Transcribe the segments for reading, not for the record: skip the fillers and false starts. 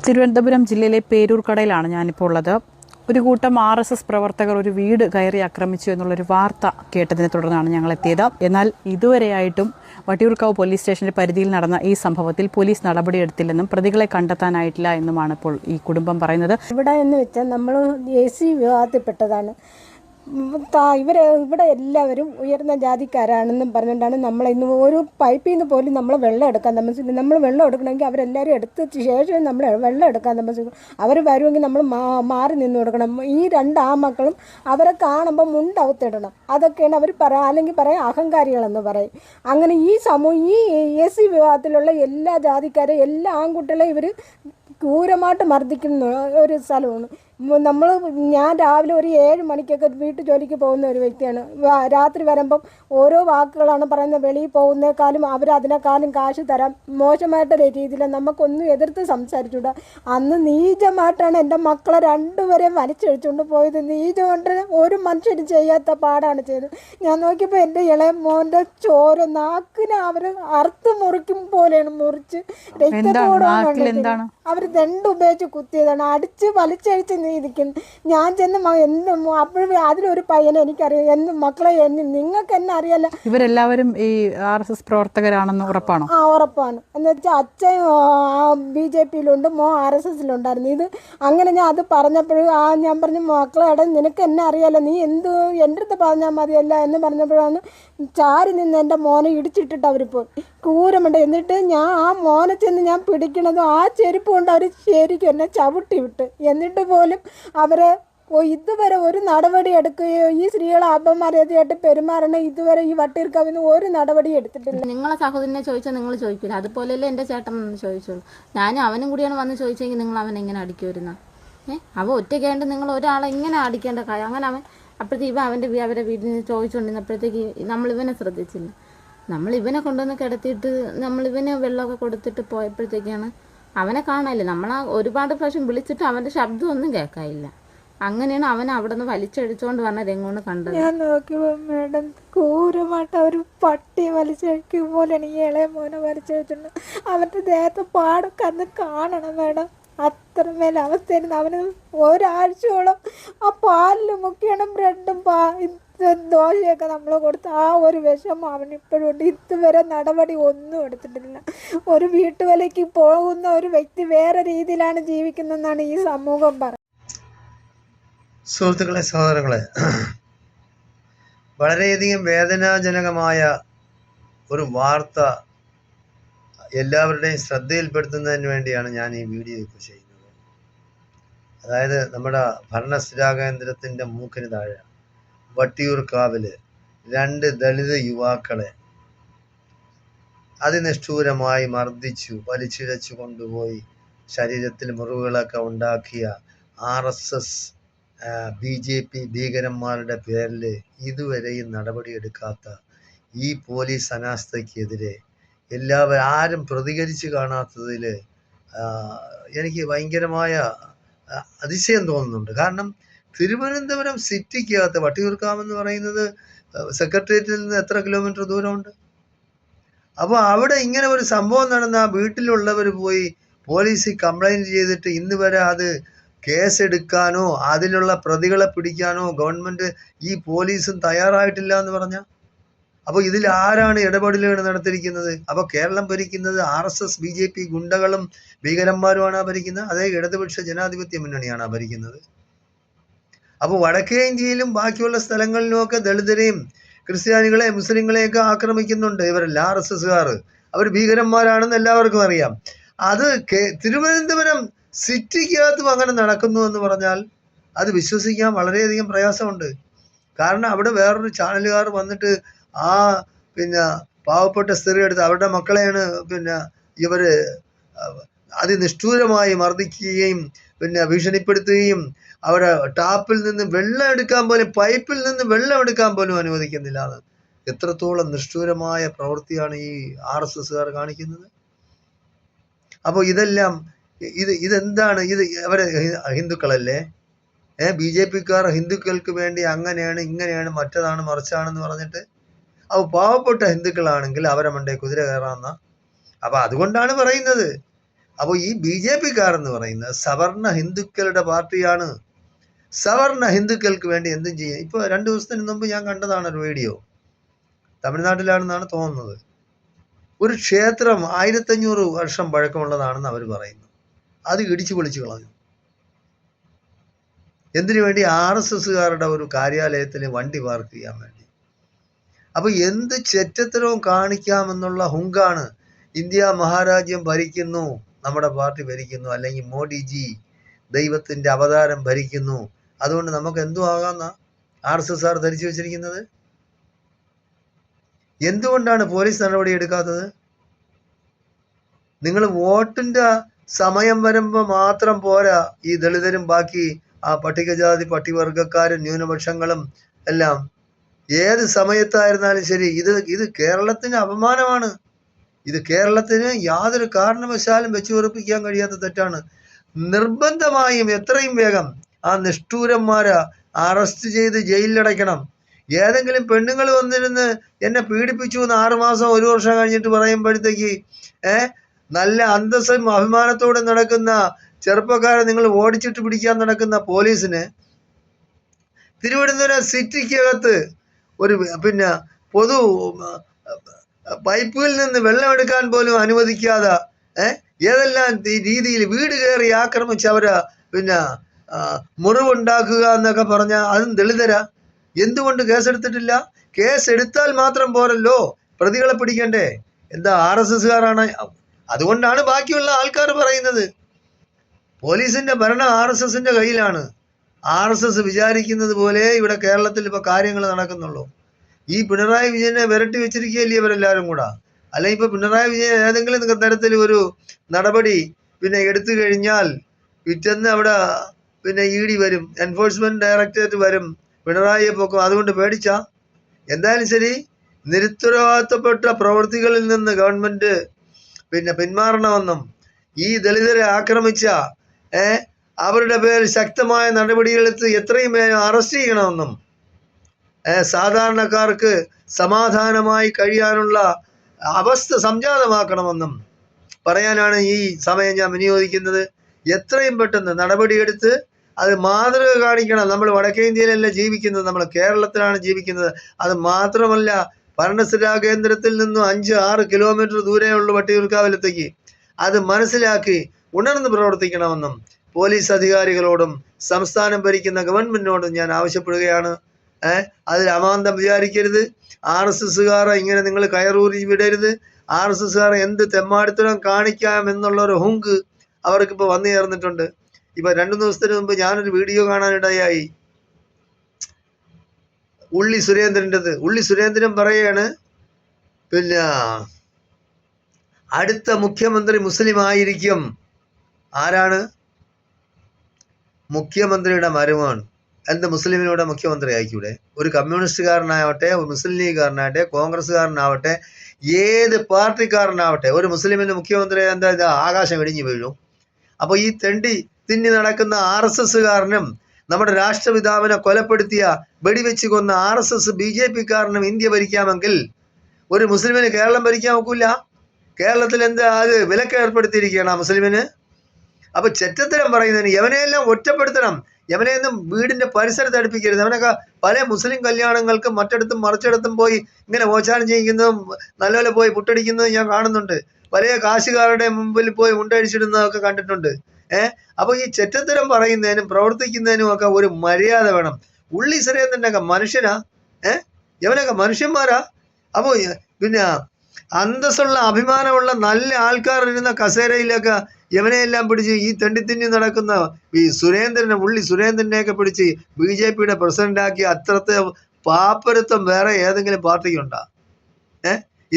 തിരുവനന്തപുരം ജില്ലയിലെ പേരൂർക്കടയിലാണ് ഞാനിപ്പോൾ ഉള്ളത്. ഒരു കൂട്ടം RSS പ്രവർത്തകർ ഒരു വീട് കയറി ആക്രമിച്ചു എന്നുള്ളൊരു വാർത്ത കേട്ടതിനെ തുടർന്നാണ് ഞങ്ങൾ എത്തിയത്. എന്നാൽ ഇതുവരെയായിട്ടും വട്ടിയൂർക്കാവ് പോലീസ് സ്റ്റേഷന്റെ പരിധിയിൽ നടന്ന ഈ സംഭവത്തിൽ പോലീസ് നടപടിയെടുത്തില്ലെന്നും പ്രതികളെ കണ്ടെത്താനായിട്ടില്ല എന്നുമാണ് ഇപ്പോൾ ഈ കുടുംബം പറയുന്നത്. ഇവിടെ എന്ന് വെച്ചാൽ നമ്മൾ AC വിഭാഗത്തിൽപ്പെട്ടതാണ്. ഇവിടെ എല്ലാവരും ഉയർന്ന ജാതിക്കാരാണെന്നും പറഞ്ഞുകൊണ്ടാണ് ഇന്ന് ഒരു പൈപ്പിൽ നിന്ന് പോലും നമ്മൾ വെള്ളം എടുക്കാൻ താമസിക്കും. നമ്മൾ വെള്ളം എടുക്കണമെങ്കിൽ അവരെല്ലാവരും എടുത്ത ശേഷം നമ്മൾ വെള്ളം എടുക്കാൻ താമസിക്കും. അവർ വരുമെങ്കിൽ നമ്മൾ മാറി നിന്ന് കൊടുക്കണം. ഈ 2 ആമക്കളും അവരെ കാണുമ്പോൾ മുണ്ടവുത്തിടണം. അതൊക്കെയാണ് അവർ അല്ലെങ്കിൽ പറയാം അഹങ്കാരികളെന്ന് പറയും. അങ്ങനെ ഈ AC വിഭാഗത്തിലുള്ള എല്ലാ ജാതിക്കാരെയും എല്ലാ ആൺകുട്ടികളെയും ഇവർ ക്രൂരമായിട്ട് മർദ്ദിക്കുന്ന ഒരു സ്ഥലമാണ്. ഞാൻ രാവിലെ ഒരു 7 മണിക്കൊക്കെ വീട്ടു ജോലിക്ക് പോകുന്ന ഒരു വ്യക്തിയാണ്. രാത്രി വരുമ്പം ഓരോ വാക്കുകളാണ് പറയുന്നത്. വെളിയിൽ പോകുന്നേക്കാളും അതിനേക്കാളും കാശ് തരാം. മോശമായിട്ടൊരു രീതിയിൽ നമുക്കൊന്നും എതിർത്ത് സംസാരിച്ചുകൂടാ. അന്ന് നീചമായിട്ടാണ് എൻ്റെ മക്കളെ 2 വലിച്ചഴിച്ചുകൊണ്ട് പോയത്. നീചം കൊണ്ട് ഒരു മനുഷ്യരും ചെയ്യാത്ത പാടാണ് ചെയ്തത്. ഞാൻ നോക്കിയപ്പോൾ എൻ്റെ ഇളയ മോൻ്റെ ചോര നാക്കിനെ അവർ അറുത്ത് മുറിക്കും പോലെയാണ് മുറിച്ച് രക്തത്തോടെ അവർ 2 ഉപയോഗിച്ച് കുത്തിയതാണ്. അടിച്ച് വലിച്ചഴിച്ച് ഇരിക്കുന്നു. ഞാൻ ചെന്ന് അപ്പോഴും അതിലൊരു പയ്യനെ എനിക്കറിയാം. മക്കളെ നിങ്ങൾക്ക് എന്നെ അറിയാലോ. ഇവരെല്ലാവരും ഈ RSS പ്രവർത്തകരാണെന്ന് ഉറപ്പാണോ? ഉറപ്പാണ്. എന്ന് വെച്ചാൽ അച്ഛൻ BJPയിലുണ്ട്, RSSലുണ്ടായിരുന്നു. ഇത് അങ്ങനെ ഞാൻ അത് പറഞ്ഞപ്പോഴും ഞാൻ പറഞ്ഞു, മക്കളെ നിനക്ക് എന്നെ അറിയാലോ, നീ എൻ്റെ അടുത്ത് പറഞ്ഞാൽ മതിയല്ല എന്ന് പറഞ്ഞപ്പോഴാണ് ചാരി നിന്ന് എൻ്റെ മോനെ ഇടിച്ചിട്ടിട്ട് അവർ പോയി. ക്രൂരമുണ്ട്. എന്നിട്ട് ആ മോനെ ചെന്ന് ഞാൻ പിടിക്കണതും ആ ചെരുപ്പ് കൊണ്ട് അവർ ശരിക്കും എന്നെ ചവിട്ടി വിട്ട്. എന്നിട്ട് പോലും അവരെ ഇതുവരെ ഒരു നടപടി എടുക്കുകയോ ഈ സ്ത്രീകളെ അപമര്യാദയായിട്ട് പെരുമാറണ ഇതുവരെ ഈ വട്ടിയൂർക്കാവിന് ഒരു നടപടി എടുത്തിട്ടില്ല. നിങ്ങളെ സഹോദരനെ ചോദിച്ചാൽ നിങ്ങൾ ചോദിക്കില്ല. അതുപോലെയല്ലേ എൻ്റെ ചേട്ടൻ വന്ന് ചോദിച്ചോളൂ. ഞാനും അവനും കൂടിയാണ് വന്ന് ചോദിച്ചെങ്കിൽ നിങ്ങൾ അവൻ എങ്ങനെ അടിക്കുമായിരുന്ന? അവൻ ഒറ്റയ്ക്കാണ്ട് നിങ്ങൾ ഒരാളെ ഇങ്ങനെ അടിക്കേണ്ട കാര്യം. അങ്ങനെ അവൻ അപ്പോഴത്തേക്ക് അവരെ വീട്ടിൽ നിന്ന് ചോദിച്ചുകൊണ്ടിരുന്നപ്പോഴത്തേക്ക് നമ്മളിവനെ ശ്രദ്ധിച്ചില്ല. നമ്മളിവനെ കൊണ്ടുവന്ന് കിടത്തിയിട്ട് നമ്മളിവന് വെള്ളമൊക്കെ കൊടുത്തിട്ട് പോയപ്പോഴത്തേക്കാണ് അവനെ കാണാനില്ല. ഒരുപാട് പ്രാവശ്യം വിളിച്ചിട്ട് അവൻ്റെ ശബ്ദമൊന്നും കേൾക്കാനില്ല. അങ്ങനെയാണ് അവൻ അവിടെ നിന്ന് വലിച്ചഴിച്ചുകൊണ്ട് വന്ന രംഗമാണ് കണ്ടത്. ഞാൻ നോക്കിയപ്പോൾ മേഡം ക്രൂരമായിട്ട് ഒരു പട്ടി വലിച്ചഴിക്കും പോലെയാണ് ഈ ഇളയ മോനെ വലിച്ചഴിച്ചിട്ടുണ്ട്. അവൻ്റെ ദേഹത്ത് പാടൊക്കെ അന്ന് കാണണം മേഡം. അത്രമേൽ അവസ്ഥയായിരുന്നു. അവന് ഒരാഴ്ചയോളം ആ പാലിൽ മുക്കിയാണ് ബ്രെഡും ദോശയൊക്കെ നമ്മൾ കൊടുത്ത് ആ ഒരു വിഷമം അവനിപ്പോഴും ഉണ്ട്. ഇതുവരെ നടപടി ഒന്നും എടുത്തിട്ടില്ല. ഒരു വീട്ടുവിലയ്ക്ക് പോകുന്ന ഒരു വ്യക്തി വേറെ രീതിയിലാണ് ജീവിക്കുന്നതെന്നാണ് ഈ സമൂഹം പറയുന്നത്. സുഹൃത്തുക്കളെ, സഹോദരങ്ങളെ, വളരെയധികം വേദനാജനകമായ ഒരു വാർത്ത എല്ലാവരുടെയും ശ്രദ്ധയിൽപ്പെടുത്തുന്നതിന് വേണ്ടിയാണ് ഞാൻ ഈ വീഡിയോ ഇപ്പോൾ ചെയ്യുന്നത്. അതായത് നമ്മുടെ ഭരണസ്ഥിരാ കേന്ദ്രത്തിൻ്റെ മൂക്കിന് താഴെ വട്ടിയൂർക്കാവില് 2 ദളിത് യുവാക്കളെ അതിനിഷ്ഠൂരമായി മർദ്ദിച്ചു, വലിച്ചിഴച്ചു കൊണ്ടുപോയി ശരീരത്തിൽ മുറിവുകളൊക്കെ ഉണ്ടാക്കിയ RSS BJP ഭീകരന്മാരുടെ പേരിൽ ഇതുവരെയും നടപടിയെടുക്കാത്ത ഈ പോലീസ് അനാസ്ഥയ്ക്കെതിരെ ആരും പ്രതികരിച്ച് കാണാത്തതിൽ എനിക്ക് ഭയങ്കരമായ അതിശയം തോന്നുന്നുണ്ട്. കാരണം തിരുവനന്തപുരം സിറ്റിക്കകത്ത് വട്ടിയൂർക്കാവ് എന്ന് പറയുന്നത് സെക്രട്ടേറിയറ്റിൽ നിന്ന് എത്ര കിലോമീറ്റർ ദൂരമുണ്ട്? അപ്പോൾ അവിടെ ഇങ്ങനെ ഒരു സംഭവം നടന്ന ആ വീട്ടിലുള്ളവർ പോയി പോലീസിൽ കംപ്ലൈൻറ്റ് ചെയ്തിട്ട് ഇന്ന് വരെ അത് കേസെടുക്കാനോ അതിലുള്ള പ്രതികളെ പിടിക്കാനോ ഗവൺമെൻറ് ഈ പോലീസും തയ്യാറായിട്ടില്ല എന്ന് പറഞ്ഞാൽ, അപ്പോൾ ഇതിൽ ആരാണ് ഇടപെടലുകൾ നടത്തിയിരിക്കുന്നത്? അപ്പോൾ കേരളം ഭരിക്കുന്നത് RSS BJP ഗുണ്ടകളും ഭീകരന്മാരുമാണ് ഭരിക്കുന്നത്. അതേ ഇടതുപക്ഷ ജനാധിപത്യ മുന്നണിയാണ് ഭരിക്കുന്നത്. അപ്പോൾ വടക്കേ ഇന്ത്യയിലും ബാക്കിയുള്ള സ്ഥലങ്ങളിലുമൊക്കെ ദളിതരെയും ക്രിസ്ത്യാനികളെ മുസ്ലിങ്ങളെയൊക്കെ ആക്രമിക്കുന്നുണ്ട് ഇവരെല്ലാം RSSകാർ. അവർ ഭീകരന്മാരാണെന്ന് എല്ലാവർക്കും അറിയാം. അത് തിരുവനന്തപുരം സിറ്റിക്കകത്തും അങ്ങനെ നടക്കുന്നു എന്ന് പറഞ്ഞാൽ അത് വിശ്വസിക്കാൻ വളരെയധികം പ്രയാസമുണ്ട്. കാരണം അവിടെ വേറൊരു ചാനലുകാർ വന്നിട്ട് പാവപ്പെട്ട സ്ത്രീ എടുത്ത് അവരുടെ മക്കളെയാണ് ഇവർ അതിനിഷ്ഠൂരമായി മർദ്ദിക്കുകയും ഭീഷണിപ്പെടുത്തുകയും അവിടെ ടാപ്പിൽ നിന്ന് വെള്ളം എടുക്കാൻ പോലും പൈപ്പിൽ നിന്ന് വെള്ളം എടുക്കാൻ പോലും അനുവദിക്കുന്നില്ല. എത്രത്തോളം നിഷ്ഠൂരമായ പ്രവൃത്തിയാണ് ഈ RSSകാർ കാണിക്കുന്നത്. അപ്പോൾ ഇതെല്ലാം ഇതെന്താണ്? അവരെ ഹിന്ദുക്കളല്ലേ? BJPക്കാർ ഹിന്ദുക്കൾക്ക് വേണ്ടി അങ്ങനെയാണ് ഇങ്ങനെയാണ് മറ്റതാണ് മറിച്ചാണെന്ന് പറഞ്ഞിട്ട് അപ്പോൾ പാവപ്പെട്ട ഹിന്ദുക്കളാണെങ്കിൽ അവരെ മണ്ടേ കുതിര കയറാമെന്ന. അപ്പോൾ അതുകൊണ്ടാണ് പറയുന്നത് അപ്പോൾ ഈ BJP-ക്കാർ എന്ന് പറയുന്നത് സവർണ ഹിന്ദുക്കളുടെ പാർട്ടിയാണ്. സവർണ ഹിന്ദുക്കൾക്ക് വേണ്ടി എന്തും ചെയ്യും. ഇപ്പോൾ 2 ദിവസത്തിന് മുമ്പ് ഞാൻ കണ്ടതാണ് ഒരു വീഡിയോ. തമിഴ്നാട്ടിലാണെന്നാണ് തോന്നുന്നത്. ഒരു ക്ഷേത്രം 1500 വർഷം പഴക്കമുള്ളതാണെന്ന് അവർ പറയുന്നു. അത് ഇടിച്ചു പൊളിച്ചു കളഞ്ഞു. എന്തിനു വേണ്ടി? RSSകാരുടെ ഒരു കാര്യാലയത്തിൽ വണ്ടി പാർക്ക് ചെയ്യാൻ വേണ്ടി. അപ്പോൾ എന്ത് ചെറ്റത്തരവും കാണിക്കാമെന്നുള്ള ഹുങ്കാണ്. ഇന്ത്യ മഹാരാജ്യം ഭരിക്കുന്നു, നമ്മുടെ പാർട്ടി ഭരിക്കുന്നു, അല്ലെങ്കിൽ മോഡിജി ദൈവത്തിൻ്റെ അവതാരം ഭരിക്കുന്നു, അതുകൊണ്ട് നമുക്ക് എന്തും ആകാമെന്ന RSSകാർ ധരിച്ചു വെച്ചിരിക്കുന്നത്. എന്തുകൊണ്ടാണ് പോലീസ് നടപടി എടുക്കാത്തത്? നിങ്ങൾ വോട്ടിൻ്റെ സമയം വരുമ്പോൾ മാത്രം പോരാ ഈ ദളിതരും ബാക്കി ആ പട്ടികജാതി പട്ടികവർഗക്കാരും ന്യൂനപക്ഷങ്ങളും എല്ലാം ഏത് സമയത്തായിരുന്നാലും ശരി. ഇത് കേരളത്തിന് അപമാനമാണ്. ഇത് കേരളത്തിന് യാതൊരു കാരണവശാലും വെച്ചു ഉറപ്പിക്കാൻ കഴിയാത്ത തെറ്റാണ്. നിർബന്ധമായും എത്രയും വേഗം ആ നിഷ്ഠൂരന്മാരെ അറസ്റ്റ് ചെയ്ത് ജയിലിലടയ്ക്കണം. ഏതെങ്കിലും പെണ്ണുങ്ങൾ വന്നിരുന്ന് എന്നെ പീഡിപ്പിച്ചു എന്ന് 6 മാസം 1 വർഷം കഴിഞ്ഞിട്ട് പറയുമ്പോഴത്തേക്ക് നല്ല അന്തസ്സും അഭിമാനത്തോടെ നടക്കുന്ന ചെറുപ്പക്കാരെ നിങ്ങൾ ഓടിച്ചിട്ട് പിടിക്കാൻ നടക്കുന്ന പോലീസിന് തിരുവനന്തപുരം സിറ്റിക്കകത്ത് ഒരു പൊതു പൈപ്പിൽ നിന്ന് വെള്ളമെടുക്കാൻ പോലും അനുവദിക്കാതെ ഏതെല്ലാം രീതിയിൽ വീട് കയറി ആക്രമിച്ച് അവരെ മുറിവുണ്ടാക്കുക എന്നൊക്കെ പറഞ്ഞാൽ അതും ദളിതരാ. എന്തുകൊണ്ട് കേസെടുത്തിട്ടില്ല? കേസെടുത്താൽ മാത്രം പോരല്ലോ, പ്രതികളെ പിടിക്കണ്ടേ? എന്താ RSSകാരാണ്? അതുകൊണ്ടാണ് ബാക്കിയുള്ള ആൾക്കാർ പറയുന്നത് പോലീസിന്റെ ഭരണം RSSന്റെ കയ്യിലാണ്. RSS വിചാരിക്കുന്നത് പോലെ ഇവിടെ കേരളത്തിൽ ഇപ്പോൾ കാര്യങ്ങൾ നടക്കുന്നുള്ളൂ. ഈ പിണറായി വിജയനെ വിരട്ടി വെച്ചിരിക്കുകയല്ലേ ഇവരെല്ലാവരും കൂടെ. അല്ലെങ്കിൽ ഇപ്പോൾ പിണറായി വിജയൻ ഏതെങ്കിലും തരത്തിൽ ഒരു നടപടി എടുത്തു കഴിഞ്ഞാൽ പിറ്റേന്ന് അവിടെ ED വരും, എൻഫോഴ്സ്മെന്റ് ഡയറക്ടറേറ്റ് വരും, പിണറായിയെ പൊക്കും. അതുകൊണ്ട് പേടിച്ചാ? എന്തായാലും ശരി, നിരുത്തരവാദിത്തപ്പെട്ട പ്രവൃത്തികളിൽ നിന്ന് ഗവൺമെന്റ് പിന്മാറണമെന്നും ഈ ദളിതരെ ആക്രമിച്ച അവരുടെ പേരിൽ ശക്തമായ നടപടികളെടുത്ത് എത്രയും വേഗം അറസ്റ്റ് ചെയ്യണമെന്നും സാധാരണക്കാർക്ക് സമാധാനമായി കഴിയാനുള്ള അവസ്ഥ സംജാതമാക്കണമെന്നും പറയാനാണ് ഈ സമയം ഞാൻ വിനിയോഗിക്കുന്നത്. എത്രയും പെട്ടെന്ന് നടപടിയെടുത്ത് അത് മാതൃക കാണിക്കണം. നമ്മൾ വടക്കേ ഇന്ത്യയിലല്ല ജീവിക്കുന്നത്, നമ്മൾ കേരളത്തിലാണ് ജീവിക്കുന്നത്. അത് മാത്രമല്ല, ഭരണസിരാ കേന്ദ്രത്തിൽ നിന്നും 5-6 കിലോമീറ്റർ ദൂരെയുള്ള വട്ടിയൂർക്കാവിലത്തേക്ക് അത് മനസ്സിലാക്കി ഉണർന്ന് പ്രവർത്തിക്കണമെന്നും പോലീസ് അധികാരികളോടും സംസ്ഥാനം ഭരിക്കുന്ന ഗവൺമെന്റിനോടും ഞാൻ ആവശ്യപ്പെടുകയാണ്. അതിൽ അമാന്തം വിചാരിക്കരുത്. RSSകാരെ ഇങ്ങനെ നിങ്ങൾ കയറൂരി വിടരുത്. RSSകാരെ എന്ത് തെമ്മാടിത്തരം കാണിക്കാം എന്നുള്ളൊരു ഹുങ്ക് അവർക്കിപ്പോൾ വന്നു ചേർന്നിട്ടുണ്ട്. ഇപ്പൊ 2 ദിവസത്തിന് മുമ്പ് ഞാനൊരു വീഡിയോ കാണാനിടയായി. ഉള്ളി സുരേന്ദ്രൻ പറയാണ് അടുത്ത മുഖ്യമന്ത്രി മുസ്ലിം ആയിരിക്കും. ആരാണ്? മുഖ്യമന്ത്രിയുടെ മരുമകൻ. എന്ത് മുസ്ലിമിനൂടെ മുഖ്യമന്ത്രി ആയിക്കൂടെ? ഒരു കമ്മ്യൂണിസ്റ്റുകാരനാവട്ടെ, ഒരു മുസ്ലിം ലീഗുകാരനാവട്ടെ, കോൺഗ്രസ്സുകാരനാവട്ടെ, ഏത് പാർട്ടിക്കാരനാവട്ടെ, ഒരു മുസ്ലിമിന് മുഖ്യമന്ത്രി എന്താ ആകാശം ഇടിഞ്ഞു വീഴും. അപ്പോൾ ഈ തിന്നി നടക്കുന്ന RSSകാരനും നമ്മുടെ രാഷ്ട്രപിതാവിനെ കൊലപ്പെടുത്തിയ വെടിവെച്ച് കൊന്ന RSS BJP-ക്കാരനും ഇന്ത്യ ഭരിക്കാമെങ്കിൽ ഒരു മുസ്ലിമിന് കേരളം ഭരിക്കാൻ ഒക്കില്ല. കേരളത്തിൽ എന്താ അത് വിലക്ക് ഏർപ്പെടുത്തിയിരിക്കുകയാണ് ആ മുസ്ലിമിന്. അപ്പോൾ ചെറ്റത്തരം പറയുന്നതിന് യവനെയെല്ലാം ഒറ്റപ്പെടുത്തണം. യവനെയൊന്നും വീടിൻ്റെ പരിസരത്ത് അടുപ്പിക്കരുത്. അവനൊക്കെ പല മുസ്ലിം കല്യാണങ്ങൾക്കും മറ്റിടത്തും മറിച്ചിടത്തും പോയി ഇങ്ങനെ ഓച്ചാനം ചെയ്യിക്കുന്നതും നല്ലപോലെ പോയി പുട്ടടിക്കുന്നതും ഞാൻ കാണുന്നുണ്ട്. പല കാശുകാരുടെ മുമ്പിൽ പോയി മുണ്ടടിച്ചിടുന്നതൊക്കെ കണ്ടിട്ടുണ്ട്. അപ്പോൾ ഈ ചെറ്റത്തരം പറയുന്നതിനും പ്രവർത്തിക്കുന്നതിനും ഒക്കെ ഒരു മര്യാദ വേണം. ഉള്ളി സുരേന്ദ്രൻ്റെ ഒക്കെ മനുഷ്യനാ? ഇവനൊക്കെ മനുഷ്യന്മാരാ? അപ്പോൾ അന്തസ്സുള്ള അഭിമാനമുള്ള നല്ല ആൾക്കാരിരുന്ന കസേരയിലൊക്കെ ഇവനെയെല്ലാം പിടിച്ച് ഈ തെണ്ടിത്തിന്നി നടക്കുന്ന ഈ ഉള്ളി സുരേന്ദ്രനെയൊക്കെ പിടിച്ച് BJP-യുടെ പ്രസിഡന്റാക്കി അത്രത്തെ പാപ്പരത്വം വേറെ ഏതെങ്കിലും പാർട്ടിക്കുണ്ടോ?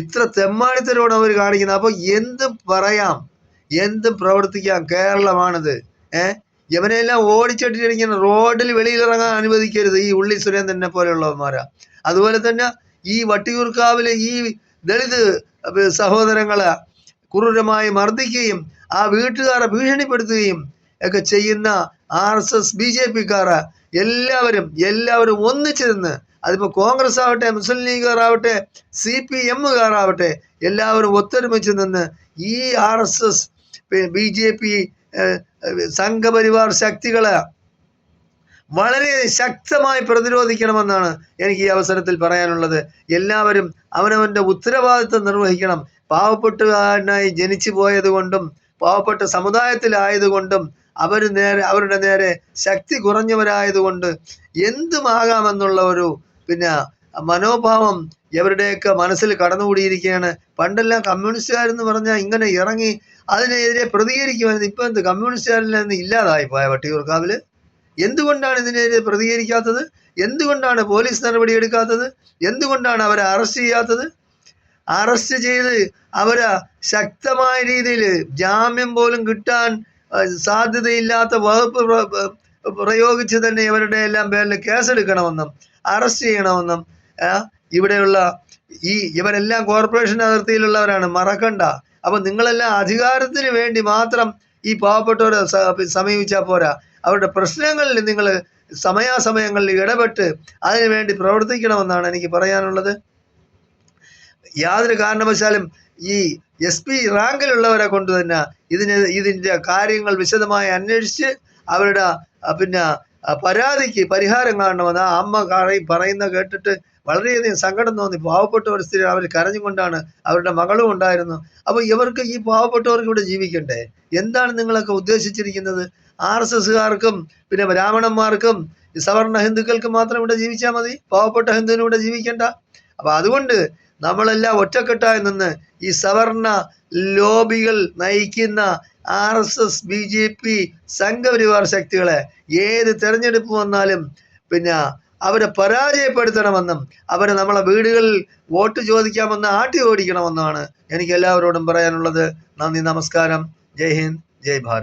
ഇത്ര തെമ്മാടിത്തരോട് അവർ കാണിക്കുന്നത്. അപ്പോൾ എന്തും പറയാം, എന്തും പ്രവർത്തിക്കാം. കേരളമാണിത്. ഇവനെല്ലാം ഓടിച്ചിട്ടിരിക്കുന്ന റോഡിൽ വെളിയിലിറങ്ങാൻ അനുവദിക്കരുത് ഈ ഉള്ളി സുരേന്ദ്രനെ പോലെയുള്ളവന്മാരാ. അതുപോലെ തന്നെ ഈ വട്ടിയൂർക്കാവിലെ ഈ ദളിത് സഹോദരങ്ങളെ ക്രൂരമായി മർദ്ദിക്കുകയും ആ വീട്ടുകാരെ ഭീഷണിപ്പെടുത്തുകയും ഒക്കെ ചെയ്യുന്ന RSS BJP-ക്കാരെ എല്ലാവരും ഒന്നിച്ചു നിന്ന്, അതിപ്പോൾ കോൺഗ്രസ് ആവട്ടെ, മുസ്ലിം ലീഗുകാരാവട്ടെ, CPM-കാരാവട്ടെ, എല്ലാവരും ഒത്തൊരുമിച്ച് നിന്ന് ഈ RSS BJP സംഘപരിവാർ ശക്തികളെ വളരെ ശക്തമായി പ്രതിരോധിക്കണമെന്നാണ് എനിക്ക് ഈ അവസരത്തിൽ പറയാനുള്ളത്. എല്ലാവരും അവനവൻ്റെ ഉത്തരവാദിത്വം നിർവഹിക്കണം. പാവപ്പെട്ടുകാരനായി ജനിച്ചു പോയത് കൊണ്ടും പാവപ്പെട്ട സമുദായത്തിലായതുകൊണ്ടും അവരുടെ നേരെ ശക്തി കുറഞ്ഞവരായതുകൊണ്ട് എന്തുമാകാമെന്നുള്ള ഒരു മനോഭാവം ഇവരുടെയൊക്കെ മനസ്സിൽ കടന്നുകൂടിയിരിക്കുകയാണ്. പണ്ടെല്ലാം കമ്മ്യൂണിസ്റ്റുകാരെന്ന് പറഞ്ഞാൽ ഇങ്ങനെ ഇറങ്ങി അതിനെതിരെ പ്രതികരിക്കുമായിരുന്നു. ഇപ്പം എന്ത് കമ്മ്യൂണിസ്റ്റുകാരിൽ നിന്ന് ഇല്ലാതായി പോയ വട്ടിയൂർക്കാവിൽ? എന്തുകൊണ്ടാണ് ഇതിനെതിരെ പ്രതികരിക്കാത്തത്? എന്തുകൊണ്ടാണ് പോലീസ് നടപടിയെടുക്കാത്തത്? എന്തുകൊണ്ടാണ് അവരെ അറസ്റ്റ് ചെയ്യാത്തത്? അറസ്റ്റ് ചെയ്ത് അവരെ ശക്തമായ രീതിയിൽ ജാമ്യം പോലും കിട്ടാൻ സാധ്യതയില്ലാത്ത വകുപ്പ് പ്രയോഗിച്ച് തന്നെ ഇവരുടെ എല്ലാം പേരിൽ കേസെടുക്കണമെന്നും അറസ്റ്റ് ചെയ്യണമെന്നും ഇവിടെയുള്ള ഇവരെല്ലാം കോർപ്പറേഷൻ അതിർത്തിയിലുള്ളവരാണ്, മറക്കണ്ട. അപ്പം നിങ്ങളെല്ലാം അധികാരത്തിന് വേണ്ടി മാത്രം ഈ പാവപ്പെട്ടവരെ സമീപിച്ചാൽ പോരാ. അവരുടെ പ്രശ്നങ്ങളിൽ നിങ്ങൾ സമയാസമയങ്ങളിൽ ഇടപെട്ട് അതിനു വേണ്ടി പ്രവർത്തിക്കണമെന്നാണ് എനിക്ക് പറയാനുള്ളത്. യാതൊരു കാരണവശാലും ഈ SP റാങ്കിലുള്ളവരെ കൊണ്ട് തന്നെ ഇതിൻ്റെ കാര്യങ്ങൾ വിശദമായി അന്വേഷിച്ച് അവരുടെ പരാതിക്ക് പരിഹാരം കാണണമെന്ന് ആ അമ്മ പറയുന്ന കേട്ടിട്ട് വളരെയധികം സങ്കടം തോന്നി. പാവപ്പെട്ട ഒരു സ്ത്രീ, അവർ കരഞ്ഞുകൊണ്ടാണ്, അവരുടെ മകളും ഉണ്ടായിരുന്നു. അപ്പോൾ ഇവർക്ക് ഈ പാവപ്പെട്ടവർക്ക് ഇവിടെ ജീവിക്കണ്ടേ? എന്താണ് നിങ്ങളൊക്കെ ഉദ്ദേശിച്ചിരിക്കുന്നത്? RSSകാർക്കും ബ്രാഹ്മണന്മാർക്കും സവർണ ഹിന്ദുക്കൾക്കും മാത്രം ഇവിടെ ജീവിച്ചാൽ മതി, പാവപ്പെട്ട ഹിന്ദുവിനും ഇവിടെ ജീവിക്കണ്ട? അപ്പോൾ അതുകൊണ്ട് നമ്മളെല്ലാം ഒറ്റക്കെട്ടായി നിന്ന് ഈ സവർണ ലോബികൾ നയിക്കുന്ന RSS BJP സംഘപരിവാർ ശക്തികളെ ഏത് തെരഞ്ഞെടുപ്പ് വന്നാലും അവരെ പരാജയപ്പെടുത്തണമെന്നും അവരെ നമ്മളെ വീടുകളിൽ വോട്ട് ചോദിക്കാമെന്ന് ആട്ടി ഓടിക്കണമെന്നാണ് എനിക്ക് എല്ലാവരോടും പറയാനുള്ളത്. നന്ദി, നമസ്കാരം. ജയ് ഹിന്ദ്, ജയ് ഭാരത്.